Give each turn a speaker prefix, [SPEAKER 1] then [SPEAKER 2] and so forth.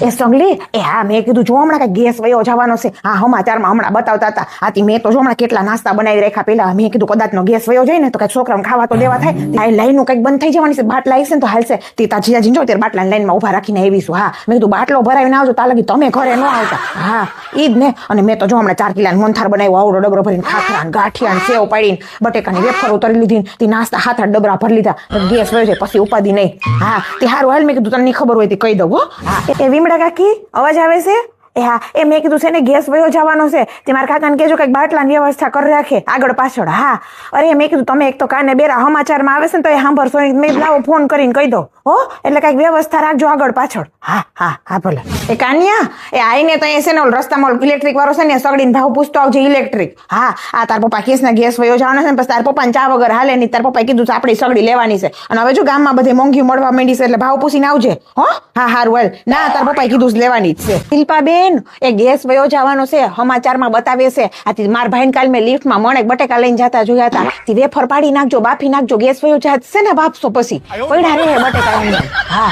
[SPEAKER 1] એ સગલી એ હા મેં કીધું જો હમણાં કઈ ગેસ વયો જવાનો છે. હા સમાચારમાં હમણાં બતાવતા હતા. આથી મેં તો જો હમણાં કેટલા નાસ્તા બનાવી રાખ્યા. પેલા મેં કીધું કદાચ નો ગેસ વયો જાય ને તો કઈ છોકરાને ખાવા તો દેવા થાય. લાઈન કઈક બંધ થઈ જવાની છે. બાટલા આવશે ને તો હાલશે. તે તાજીયા જીંજો ત્યારે બાટલા લાઈનમાં ઉભા રાખીને આવીશું. હા મેં કીધું બાટલો ભરાવીને આવજો તા લગી તમે ઘરે ન આવતા. હા ઈ જ ને. અને મેં તો જો હમણાં 4 કિલા મોનથાર બનાવ્યો. આવડો ડબરો ભરીને ખાખરા ગાંઠિયા ને સેવ પાડીને બટેકાની વેફર ઉતરી લીધી. તે નાસ્તા 7-8 ડબરા ભરી લીધા. ગેસ વયો જાય પછી ઉપાદી નહીં. હા તે હારું હાલ મેં કીધું તને ખબર હોય તે કહી દઉં. હો હા એ વિમડા કાકી અવાજ આવે છે? એ હા એ મેં કીધું છે ને ગેસ વયો જવાનો છે. તે મારા કાકાને કહેજો કંઈક બાટલાની વ્યવસ્થા કરી રાખે આગળ પાછળ. હા અરે મેં કીધું તમે એક તો કાને બેરા સમાચારમાં આવે છે ને તો એ સાંભળશો. મેં લાવો ફોન કરીને કહી દો. હો એટલે કંઈક વ્યવસ્થા રાખજો આગળ પાછળ. હા હા હા ભલે. એ કાનિયા એ આઈને તો એ છે ને રસ્તામાં ઇલેક્ટ્રિક વાળો છે ને સગડીને ભાવ પૂછતો આવજો ઇલેક્ટ્રિક. હા આ તાર પપ્પા કેસ ને ગેસ વયો જવાનો છે ને પછી તાર પપ્પાને ચા વગર હાલે નહીં. તાર પપ્પાએ કીધું આપણી સગડી લેવાની છે. અને હવે જો ગામમાં બધે મોંઘી મળવા માંડી છે એટલે ભાવ પૂછીને આવજે. હો હા હારું હાલ. ના તાર પપ્પાએ કીધું લેવાની જ છે. શિલ્પાબેન એ ગેસ વયો જવાનો છે સમાચારમાં બતાવે છે. આથી માર ભાઈને કાલ મેં લિફ્ટમાં મણેક બટેકા લઈને જતા જોયા હતા. તે વેફર પાડી નાખજો બાફી નાખજો ગેસ વયો જશે ને બાફશો પછી પડ્યા રે બટેકા. હા